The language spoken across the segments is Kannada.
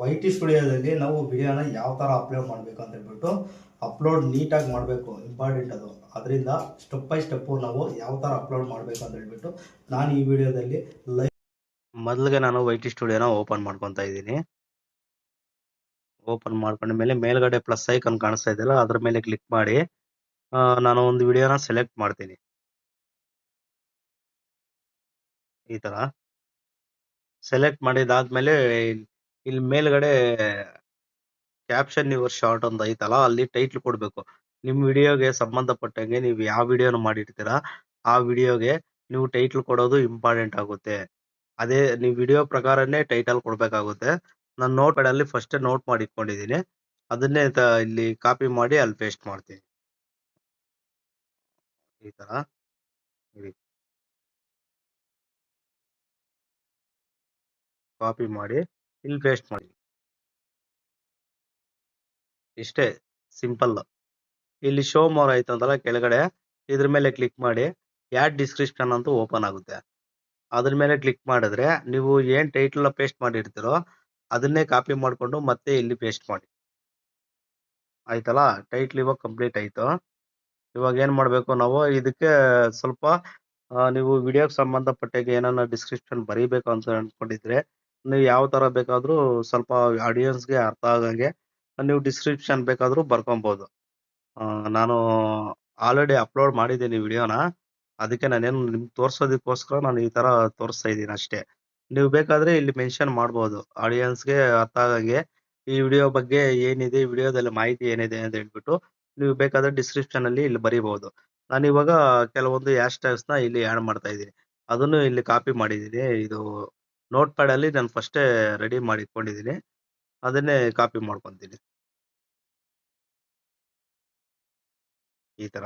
ವೈಟಿ ಸ್ಟುಡಿಯೋದಲ್ಲಿ ನಾವು ವಿಡಿಯೋನ ಯಾವ ಥರ ಅಪ್ಲೋಡ್ ಮಾಡಬೇಕು ಅಂತ ಹೇಳ್ಬಿಟ್ಟು ಅಪ್ಲೋಡ್ ನೀಟಾಗಿ ಮಾಡಬೇಕು, ಇಂಪಾರ್ಟೆಂಟ್ ಅದು. ಅದರಿಂದ ಸ್ಟೆಪ್ ಬೈ ಸ್ಟೆಪ್ಪು ನಾವು ಯಾವ ಥರ ಅಪ್ಲೋಡ್ ಮಾಡಬೇಕು ಅಂತ ಹೇಳ್ಬಿಟ್ಟು ನಾನು ಈ ವಿಡಿಯೋದಲ್ಲಿ ಮೊದಲಿಗೆ ನಾನು ವೈಟಿ ಸ್ಟುಡಿಯೋನ ಓಪನ್ ಮಾಡ್ಕೊತಾ ಇದ್ದೀನಿ. ಓಪನ್ ಮಾಡ್ಕೊಂಡ ಮೇಲೆ ಮೇಲ್ಗಡೆ ಪ್ಲಸ್ ಐಕನ್ ಕಾಣಿಸ್ತಾ ಇದೆಯಲ್ಲ, ಅದ್ರ ಮೇಲೆ ಕ್ಲಿಕ್ ಮಾಡಿ ನಾನು ಒಂದು ವಿಡಿಯೋನ ಸೆಲೆಕ್ಟ್ ಮಾಡ್ತೀನಿ. ಈ ಥರ ಸೆಲೆಕ್ಟ್ ಮಾಡಿದಾದ್ಮೇಲೆ ಇಲ್ಲಿ ಮೇಲ್ಗಡೆ ಕ್ಯಾಪ್ಷನ್ ಯುವರ್ ಶಾರ್ಟ್ ಅಂತ ಐತಲ್ಲ, ಅಲ್ಲಿ ಟೈಟ್ಲ್ ಕೊಡಬೇಕು. ನಿಮ್ಮ ವಿಡಿಯೋಗೆ ಸಂಬಂಧಪಟ್ಟಂಗೆ ನೀವು ಯಾವ ವಿಡಿಯೋನ ಮಾಡಿರ್ತೀರಾ ಆ ವಿಡಿಯೋಗೆ ನೀವು ಟೈಟ್ಲ್ ಕೊಡೋದು ಇಂಪಾರ್ಟೆಂಟ್ ಆಗುತ್ತೆ. ಅದೇ ನೀವು ವಿಡಿಯೋ ಪ್ರಕಾರನೇ ಟೈಟಲ್ ಕೊಡಬೇಕಾಗುತ್ತೆ. ನಾನು ನೋಟ್ ಪ್ಯಾಡ್ ಅಲ್ಲಿ ಫಸ್ಟ್ ನೋಟ್ ಮಾಡಿ ಇಟ್ಕೊಂಡಿದ್ದೀನಿ. ಅದನ್ನೇ ಇಲ್ಲಿ ಕಾಪಿ ಮಾಡಿ ಅಲ್ಲಿ ಪೇಸ್ಟ್ ಮಾಡ್ತೀನಿ. ಈ ತರ ಕಾಪಿ ಮಾಡಿ ಇಲ್ಲಿ ಪೇಸ್ಟ್ ಮಾಡಿ. ಇಷ್ಟೇ, ಸಿಂಪಲ್. ಇಲ್ಲಿ ಶೋ ಮೋರ್ ಆಯ್ತಂತಲ್ಲ ಕೆಳಗಡೆ, ಇದ್ರ ಮೇಲೆ ಕ್ಲಿಕ್ ಮಾಡಿ ಆಡ್ ಡಿಸ್ಕ್ರಿಪ್ಷನ್ ಅಂತ ಓಪನ್ ಆಗುತ್ತೆ. ಅದ್ರ ಮೇಲೆ ಕ್ಲಿಕ್ ಮಾಡಿದ್ರೆ ನೀವು ಏನ್ ಟೈಟಲ್ ಪೇಸ್ಟ್ ಮಾಡಿರ್ತೀರೋ ಅದನ್ನೇ ಕಾಪಿ ಮಾಡ್ಕೊಂಡು ಮತ್ತೆ ಇಲ್ಲಿ ಪೇಸ್ಟ್ ಮಾಡಿ. ಆಯ್ತಲ್ಲ, ಟೈಟ್ಲ್ ಇವಾಗ ಕಂಪ್ಲೀಟ್ ಆಯ್ತು. ಇವಾಗ ಏನ್ ಮಾಡ್ಬೇಕು ನಾವು ಇದಕ್ಕೆ ಸ್ವಲ್ಪ ನೀವು ವಿಡಿಯೋಗೆ ಸಂಬಂಧಪಟ್ಟಾಗೆ ಏನಾನ ಡಿಸ್ಕ್ರಿಪ್ಷನ್ ಬರೀಬೇಕು ಅಂತ ಅನ್ಕೊಂಡಿದ್ರೆ ನೀವು ಯಾವ ತರ ಬೇಕಾದ್ರೂ ಸ್ವಲ್ಪ ಆಡಿಯನ್ಸ್ಗೆ ಅರ್ಥ ಆಗಂಗೆ ನೀವು ಡಿಸ್ಕ್ರಿಪ್ಷನ್ ಬೇಕಾದ್ರೂ ಬರ್ಕೊಬಹುದು. ನಾನು ಆಲ್ರೆಡಿ ಅಪ್ಲೋಡ್ ಮಾಡಿದ್ದೀನಿ ವಿಡಿಯೋನ, ಅದಕ್ಕೆ ನಾನೇನು ನಿಮ್ಗೆ ತೋರ್ಸೋದಕ್ಕೋಸ್ಕರ ನಾನು ಈ ತರ ತೋರಿಸ್ತಾ ಇದ್ದೀನಿ ಅಷ್ಟೇ. ನೀವು ಬೇಕಾದ್ರೆ ಇಲ್ಲಿ ಮೆನ್ಷನ್ ಮಾಡ್ಬೋದು ಆಡಿಯನ್ಸ್ಗೆ ಅರ್ಥ ಆಗಂಗೆ ಈ ವಿಡಿಯೋ ಬಗ್ಗೆ ಏನಿದೆ, ಈ ವಿಡಿಯೋದಲ್ಲಿ ಮಾಹಿತಿ ಏನಿದೆ ಅಂತ ಹೇಳ್ಬಿಟ್ಟು ನೀವು ಬೇಕಾದ್ರೆ ಡಿಸ್ಕ್ರಿಪ್ಷನ್ ಅಲ್ಲಿ ಇಲ್ಲಿ ಬರೀಬಹುದು. ನಾನು ಇವಾಗ ಕೆಲವೊಂದು ಹ್ಯಾಶ್ ಟ್ಯಾಗ್ಸ್ ನ ಇಲ್ಲಿ ಆಡ್ ಮಾಡ್ತಾ ಇದ್ದೀನಿ. ಅದನ್ನು ಇಲ್ಲಿ ಕಾಪಿ ಮಾಡಿದ್ದೀನಿ. ಇದು ನೋಟ್ ಪ್ಯಾಡ್ ಅಲ್ಲಿ ನಾನು ಫಸ್ಟೇ ರೆಡಿ ಮಾಡಿ ಇಟ್ಕೊಂಡಿದ್ದೀನಿ. ಅದನ್ನೇ ಕಾಪಿ ಮಾಡ್ಕೊಂತೀನಿ ಈ ತರ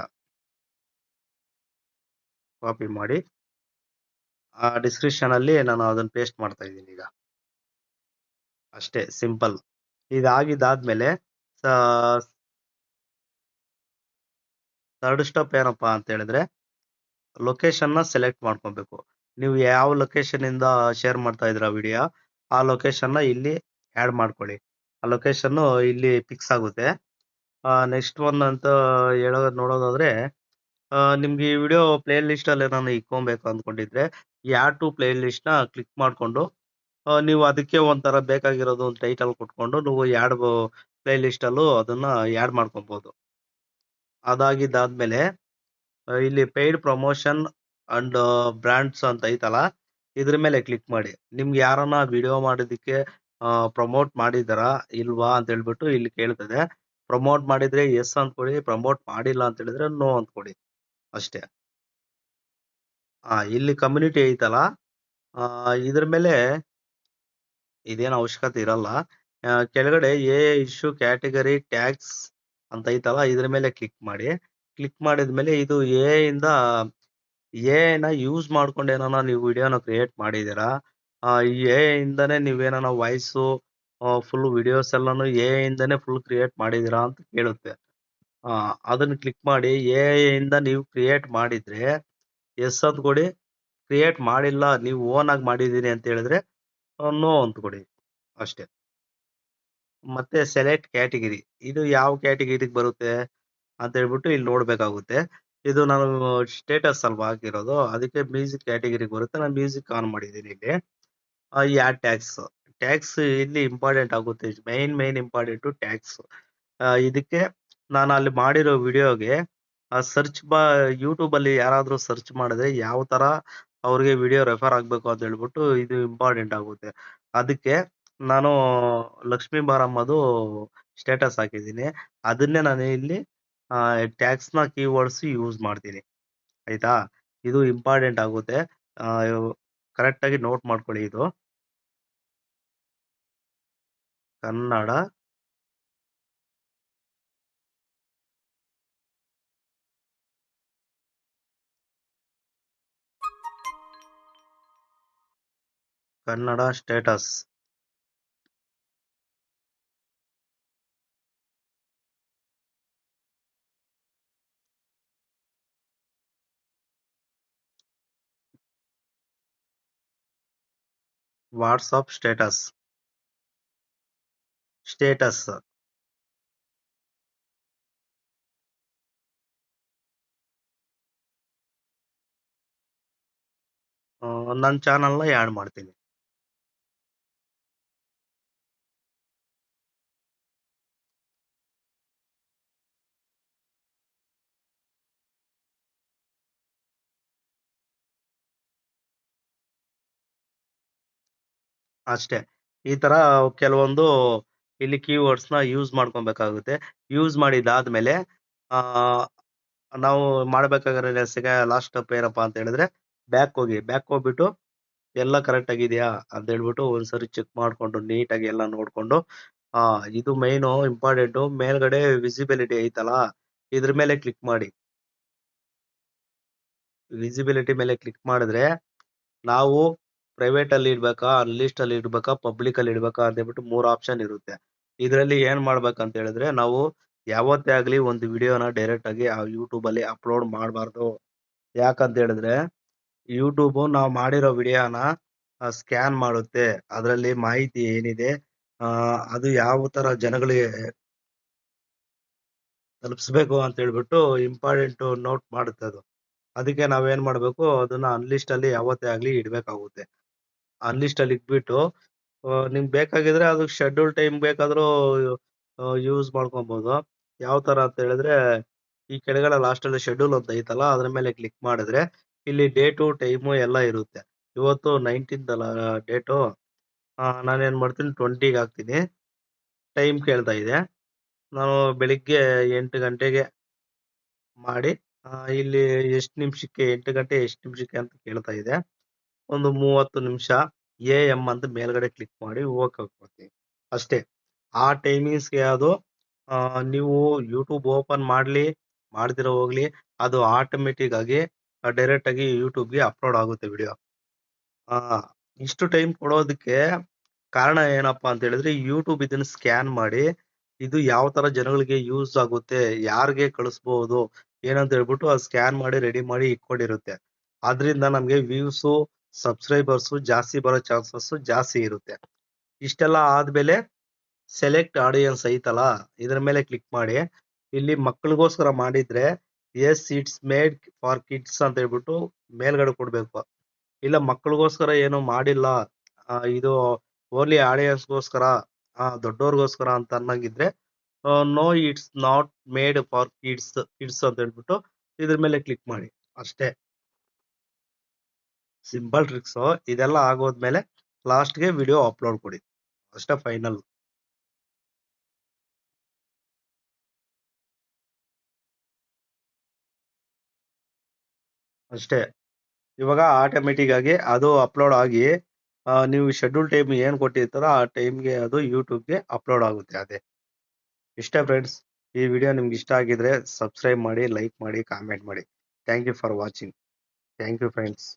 ಕಾಪಿ ಮಾಡಿ ಆ ಡಿಸ್ಕ್ರಿಪ್ಷನ್ ಅಲ್ಲಿ ನಾನು ಅದನ್ನ ಪೇಸ್ಟ್ ಮಾಡ್ತಾ ಇದ್ದೀನಿ ಈಗ. ಅಷ್ಟೇ, ಸಿಂಪಲ್. ಇದಾಗಿದ್ದಾದ್ಮೇಲೆ ಥರ್ಡ್ ಸ್ಟೆಪ್ ಏನಪ್ಪಾ ಅಂತ ಹೇಳಿದ್ರೆ ಲೊಕೇಶನ್ ನ ಸೆಲೆಕ್ಟ್ ಮಾಡ್ಕೊಬೇಕು. ನೀವು ಯಾವ ಲೊಕೇಶನ್ ಇಂದ ಶೇರ್ ಮಾಡ್ತಾ ಇದ್ರ ವಿಡಿಯೋ ಆ ಲೊಕೇಶನ್ ನ ಇಲ್ಲಿ ಆಡ್ ಮಾಡ್ಕೊಳ್ಳಿ. ಆ ಲೊಕೇಶನ್ ಇಲ್ಲಿ ಫಿಕ್ಸ್ ಆಗುತ್ತೆ. ನೆಕ್ಸ್ಟ್ ಒನ್ ಅಂತ ನೋಡೋದಾದ್ರೆ ನಿಮ್ಗೆ ಈ ವಿಡಿಯೋ ಪ್ಲೇ ಲಿಸ್ಟ್ ಅಲ್ಲಿ ನಾನು ಇಕ್ಕೊಬೇಕು ಅಂದ್ಕೊಂಡಿದ್ರೆ ಆಡ್ ಟು ಪ್ಲೇ ಲಿಸ್ಟ್ ನ ಕ್ಲಿಕ್ ಮಾಡ್ಕೊಂಡು ನೀವು ಅದಕ್ಕೆ ಒಂಥರ ಬೇಕಾಗಿರೋದು ಒಂದು ಟೈಟಲ್ ಕೊಟ್ಕೊಂಡು ನೀವು ಆಡ್ ಪ್ಲೇ ಲಿಸ್ಟ್ ಅಲ್ಲೂ ಅದನ್ನ ಆಡ್ ಮಾಡ್ಕೊಬಹುದು. ಅದಾಗಿದ್ದಾದ್ಮೇಲೆ ಇಲ್ಲಿ ಪೇಯ್ಡ್ ಪ್ರಮೋಷನ್ ಅಂಡ್ ಬ್ರಾಂಡ್ಸ್ ಅಂತ ಐತಲ್ಲ, ಇದ್ರ ಮೇಲೆ ಕ್ಲಿಕ್ ಮಾಡಿ. ನಿಮ್ಗೆ ಯಾರನ್ನ ವಿಡಿಯೋ ಮಾಡೋದಕ್ಕೆ ಪ್ರಮೋಟ್ ಮಾಡಿದಾರಾ ಇಲ್ವಾ ಅಂತ ಹೇಳ್ಬಿಟ್ಟು ಇಲ್ಲಿ ಕೇಳ್ತದೆ. ಪ್ರಮೋಟ್ ಮಾಡಿದ್ರೆ ಎಸ್ ಅಂತ ಕೊಡಿ, ಪ್ರಮೋಟ್ ಮಾಡಿಲ್ಲ ಅಂತ ಹೇಳಿದ್ರೆ ನೋ ಅಂತ ಕೊಡಿ ಅಷ್ಟೇ. ಇಲ್ಲಿ ಕಮ್ಯುನಿಟಿ ಐತಲ್ಲ, ಇದ್ರ ಮೇಲೆ ಇದೇನು ಅವಶ್ಯಕತೆ ಇರಲ್ಲ. ಕೆಳಗಡೆ ಎ ಇಶ್ಯೂ ಕ್ಯಾಟಗರಿ ಟ್ಯಾಗ್ಸ್ ಅಂತ ಐತಲ್ಲ, ಇದ್ರ ಮೇಲೆ ಕ್ಲಿಕ್ ಮಾಡಿ. ಕ್ಲಿಕ್ ಮಾಡಿದ್ಮೇಲೆ ಇದು ಎ ಇಂದ ನ ಯೂಸ್ ಮಾಡ್ಕೊಂಡು ಏನಾನ ನೀವು ವಿಡಿಯೋನ ಕ್ರಿಯೇಟ್ ಮಾಡಿದೀರಾ, ಈ ಎ ಇಂದಾನೆ ನೀವೇನಾನ ವಾಯ್ಸು ಫುಲ್ ವಿಡಿಯೋಸ್ ಎಲ್ಲಾನು ಎ ಇಂದಾನೆ ಫುಲ್ ಕ್ರಿಯೇಟ್ ಮಾಡಿದೀರಾ ಅಂತ ಕೇಳುತ್ತೆ. ಅದನ್ನ ಕ್ಲಿಕ್ ಮಾಡಿ ಎ ಇಂದ ನೀವು ಕ್ರಿಯೇಟ್ ಮಾಡಿದ್ರೆ ಎಸ್ ಅಂತ ಕೊಡಿ. ಕ್ರಿಯೇಟ್ ಮಾಡಿಲ್ಲ, ನೀವು ಓನ್ ಆಗಿ ಮಾಡಿದೀನಿ ಅಂತ ಹೇಳಿದ್ರೆ ನೋ ಅಂತ ಕೊಡಿ ಅಷ್ಟೇ. ಮತ್ತೆ ಸೆಲೆಕ್ಟ್ ಕ್ಯಾಟಗಿರಿ, ಇದು ಯಾವ ಕ್ಯಾಟಗಿರಿಗೆ ಬರುತ್ತೆ ಅಂತ ಹೇಳ್ಬಿಟ್ಟು ಇಲ್ಲಿ ನೋಡ್ಬೇಕಾಗುತ್ತೆ. ಇದು ನಾನು ಸ್ಟೇಟಸ್ ಅಲ್ವಾ ಹಾಕಿರೋದು, ಅದಕ್ಕೆ ಮ್ಯೂಸಿಕ್ ಕ್ಯಾಟಗಿರಿಗೆ ಬರುತ್ತೆ. ನಾನು ಮ್ಯೂಸಿಕ್ ಆನ್ ಮಾಡಿದ್ದೀನಿ ಇಲ್ಲಿ. ಈ ಆಡ್ ಟ್ಯಾಗ್ಸ್, ಟ್ಯಾಗ್ಸ್ ಇಲ್ಲಿ ಇಂಪಾರ್ಟೆಂಟ್ ಆಗುತ್ತೆ. Main important tags. ಇದಕ್ಕೆ ನಾನು ಅಲ್ಲಿ ಮಾಡಿರೋ ವಿಡಿಯೋಗೆ ಸರ್ಚ್ ಯೂಟ್ಯೂಬ್ ಅಲ್ಲಿ ಯಾರಾದ್ರೂ ಸರ್ಚ್ ಮಾಡಿದ್ರೆ ಯಾವ ತರ ಅವ್ರಿಗೆ ವಿಡಿಯೋ ರೆಫರ್ ಆಗ್ಬೇಕು ಅಂತ ಹೇಳ್ಬಿಟ್ಟು ಇದು ಇಂಪಾರ್ಟೆಂಟ್ ಆಗುತ್ತೆ. ಅದಕ್ಕೆ ನಾನು ಲಕ್ಷ್ಮೀ ಬಾರಮ್ಮದು ಸ್ಟೇಟಸ್ ಹಾಕಿದ್ದೀನಿ. ಅದನ್ನೇ ನಾನು ಇಲ್ಲಿ ಟ್ಯಾಗ್ಸ್ ನ ಕೀವರ್ಡ್ಸ್ ಯೂಸ್ ಮಾಡ್ತೀನಿ. ಆಯ್ತಾ, ಇದು ಇಂಪಾರ್ಟೆಂಟ್ ಆಗುತ್ತೆ. ಕರೆಕ್ಟ್ ಆಗಿ ನೋಟ್ ಮಾಡ್ಕೊಳ್ಳಿ. ಇದು Kannada status. WhatsApp status. Status. ನನ್ನ ಚಾನಲ್ನ ಆ್ಯಡ್ ಮಾಡ್ತೀನಿ. ಅಷ್ಟೇ. ಈ ತರ ಕೆಲವೊಂದು ಇಲ್ಲಿ ಕೀವರ್ಡ್ಸ್‌ನ ಯೂಸ್ ಮಾಡ್ಕೊಬೇಕಾಗುತ್ತೆ. ಯೂಸ್ ಮಾಡಿದಾದ್ಮೇಲೆ ನಾವು ಮಾಡ್ಬೇಕಾಗಿರೋ ಲಾಸ್ಟ್ ಸ್ಟೆಪ್ ಏನಪ್ಪಾ ಅಂತ ಹೇಳಿದ್ರೆ ಬ್ಯಾಕ್ ಹೋಗಿ. ಬ್ಯಾಕ್ ಹೋಗ್ಬಿಟ್ಟು ಎಲ್ಲ ಕರೆಕ್ಟ್ ಆಗಿದೆಯಾ ಅಂತ ಹೇಳ್ಬಿಟ್ಟು ಒಂದ್ಸರಿ ಚೆಕ್ ಮಾಡ್ಕೊಂಡು ನೀಟಾಗಿ ಎಲ್ಲ ನೋಡ್ಕೊಂಡು ಇದು ಮೈನು ಇಂಪಾರ್ಟೆಂಟು ಮೇಲ್ಗಡೆ ವಿಸಿಬಿಲಿಟಿ ಐತಲ್ಲ ಇದ್ರ ಮೇಲೆ ಕ್ಲಿಕ್ ಮಾಡಿ. ವಿಸಿಬಿಲಿಟಿ ಮೇಲೆ ಕ್ಲಿಕ್ ಮಾಡಿದ್ರೆ ನಾವು ಪ್ರೈವೇಟ್ ಅಲ್ಲಿ ಇಡ್ಬೇಕಾ, ಅನ್ಲಿಸ್ಟ್ ಅಲ್ಲಿ ಇಡ್ಬೇಕಾ, ಪಬ್ಲಿಕ್ ಅಲ್ಲಿ ಇಡ್ಬೇಕಾ ಅಂತ ಹೇಳ್ಬಿಟ್ಟು 3 ಆಪ್ಷನ್ ಇರುತ್ತೆ. ಇದರಲ್ಲಿ ಏನ್ ಮಾಡ್ಬೇಕಂತ ಹೇಳಿದ್ರೆ ನಾವು ಯಾವತ್ತೇ ಆಗ್ಲಿ ಒಂದು ವಿಡಿಯೋನ ಡೈರೆಕ್ಟ್ ಆಗಿ ಆ ಯೂಟ್ಯೂಬ್ ಅಲ್ಲಿ ಅಪ್ಲೋಡ್ ಮಾಡಬಾರ್ದು. ಯಾಕಂತ ಹೇಳಿದ್ರೆ ಯೂಟ್ಯೂಬ್ ನಾವು ಮಾಡಿರೋ ವಿಡಿಯೋನ ಸ್ಕ್ಯಾನ್ ಮಾಡುತ್ತೆ. ಅದರಲ್ಲಿ ಮಾಹಿತಿ ಏನಿದೆ ಅದು ಯಾವ ತರ ಜನಗಳಿಗೆ ತಲುಪಿಸ್ಬೇಕು ಅಂತ ಹೇಳ್ಬಿಟ್ಟು ಇಂಪಾರ್ಟೆಂಟ್ ನೋಟ್ ಮಾಡುತ್ತೆ ಅದು. ಅದಕ್ಕೆ ನಾವೇನ್ ಮಾಡ್ಬೇಕು ಅದನ್ನ ಅನ್ಲಿಸ್ಟ್ ಅಲ್ಲಿ ಯಾವತ್ತೇ ಆಗ್ಲಿ ಇಡ್ಬೇಕಾಗುತ್ತೆ. ಅನ್ಲಿಸ್ಟ್ ಅಲ್ಲಿ ಇಟ್ಬಿಟ್ಟು ನಿಮ್ಗೆ ಬೇಕಾಗಿದ್ರೆ ಅದು ಶೆಡ್ಯೂಲ್ ಟೈಮ್ ಬೇಕಾದ್ರೂ ಯೂಸ್ ಮಾಡ್ಕೊಬಹುದು. ಯಾವ ತರ ಅಂತ ಹೇಳಿದ್ರೆ ಈ ಕೆಳಗಡೆ ಲಾಸ್ಟ್ ಅಲ್ಲಿ ಶೆಡ್ಯೂಲ್ ಅಂತ ಐತಲ್ಲ ಅದ್ರ ಮೇಲೆ ಕ್ಲಿಕ್ ಮಾಡಿದ್ರೆ ಇಲ್ಲಿ ಡೇಟು ಟೈಮು ಎಲ್ಲ ಇರುತ್ತೆ. ಇವತ್ತು 19th ಅಲ್ಲ ಡೇಟು. ನಾನೇನ್ ಮಾಡ್ತೀನಿ 20ಗೆ ಹಾಕ್ತೀನಿ. ಟೈಮ್ ಕೇಳ್ತಾ ಇದೆ. ನಾನು ಬೆಳಿಗ್ಗೆ 8 ಗಂಟೆಗೆ ಮಾಡಿ ಇಲ್ಲಿ ಎಷ್ಟು ನಿಮಿಷಕ್ಕೆ 8 ಗಂಟೆ ಎಷ್ಟು ನಿಮಿಷಕ್ಕೆ ಅಂತ ಕೇಳ್ತಾ ಇದೆ. ಒಂದು 30 ನಿಮಿಷ AM ಅಂತ ಮೇಲ್ಗಡೆ ಕ್ಲಿಕ್ ಮಾಡಿ ಓಕೆ ಕೊಡ್ತೀನಿ. ಅಷ್ಟೇ. ಆ ಟೈಮಿಂಗ್ಸ್‌ಗೆ ಅದು ನೀವು ಯೂಟ್ಯೂಬ್ ಓಪನ್ ಮಾಡ್ಲಿ, ಮಾಡ್ದಿರ ಹೋಗ್ಲಿ ಅದು ಆಟೋಮೆಟಿಕ್ ಆಗಿ ಡೈರೆಕ್ಟ್ ಆಗಿ ಯೂಟ್ಯೂಬ್‌ಗೆ ಅಪ್ಲೋಡ್ ಆಗುತ್ತೆ ವಿಡಿಯೋ. ಆ ಇಷ್ಟು ಟೈಮ್ ಕೊಡೋದಕ್ಕೆ ಕಾರಣ ಏನಪ್ಪಾ ಅಂತ ಹೇಳಿದ್ರೆ ಯೂಟ್ಯೂಬ್ ಇದನ್ನ ಸ್ಕ್ಯಾನ್ ಮಾಡಿ ಇದು ಯಾವ ತರ ಜನಗಳಿಗೆ ಯೂಸ್ ಆಗುತ್ತೆ, ಯಾರಿಗೆ ಕಳಿಸ್ಬಹುದು ಏನಂತ ಹೇಳ್ಬಿಟ್ಟು ಅದು ಸ್ಕ್ಯಾನ್ ಮಾಡಿ ರೆಡಿ ಮಾಡಿ ಇಟ್ಕೊಂಡಿರುತ್ತೆ. ಆದ್ರಿಂದ ನಮ್ಗೆ ವ್ಯೂಸು, ಸಬ್ಸ್ಕ್ರೈಬರ್ಸು ಜಾಸ್ತಿ ಬರೋ ಚಾನ್ಸಸ್ ಜಾಸ್ತಿ ಇರುತ್ತೆ. ಇಷ್ಟೆಲ್ಲ ಆದ್ಮೇಲೆ ಸೆಲೆಕ್ಟ್ ಆಡಿಯನ್ಸ್ ಐತಲ್ಲ ಇದ್ರ ಮೇಲೆ ಕ್ಲಿಕ್ ಮಾಡಿ. ಇಲ್ಲಿ ಮಕ್ಕಳಿಗೋಸ್ಕರ ಮಾಡಿದ್ರೆ yes it's made for kids ಅಂತ ಹೇಳ್ಬಿಟ್ಟು ಮೇಲ್ಗಡೆ ಕೊಡ್ಬೇಕು. ಇಲ್ಲ ಮಕ್ಕಳಿಗೋಸ್ಕರ ಏನು ಮಾಡಿಲ್ಲ ಇದು ಓನ್ಲಿ ಆಡಿಯನ್ಸ್‌ಗೋಸ್ಕರ ದೊಡ್ಡೋರ್ಗೋಸ್ಕರ ಅಂತ ಅನ್ನಂಗಿದ್ರೆ no it's not made for kids ಅಂತ ಹೇಳ್ಬಿಟ್ಟು ಇದ್ರ ಮೇಲೆ ಕ್ಲಿಕ್ ಮಾಡಿ. ಅಷ್ಟೇ. Simple tricks. ಇದೆಲ್ಲ ಆಗೋದ್ಮೇಲೆ ಲಾಸ್ಟ್‌ಗೆ ವಿಡಿಯೋ ಅಪ್ಲೋಡ್ ಕೊಡಿ. ಅಷ್ಟೇ ಫೈನಲ್. ಅಷ್ಟೇ. ಇವಾಗ ಆಟೋಮೆಟಿಕ್ ಆಗಿ ಅದು ಅಪ್ಲೋಡ್ ಆಗಿ ನೀವು ಶೆಡ್ಯೂಲ್ ಟೈಮ್ ಏನ್ ಕೊಟ್ಟಿರ್ತಾರೋ ಆ ಟೈಮ್‌ಗೆ ಅದು ಯೂಟ್ಯೂಬ್‌ಗೆ ಅಪ್ಲೋಡ್ ಆಗುತ್ತೆ ಅದೇ. ಇಷ್ಟೇ ಫ್ರೆಂಡ್ಸ್. ಈ ವಿಡಿಯೋ ನಿಮ್ಗೆ ಇಷ್ಟ ಆಗಿದ್ರೆ ಸಬ್ಸ್ಕ್ರೈಬ್ ಮಾಡಿ, ಲೈಕ್ ಮಾಡಿ, ಕಾಮೆಂಟ್ ಮಾಡಿ. Thank you for watching. Thank you friends.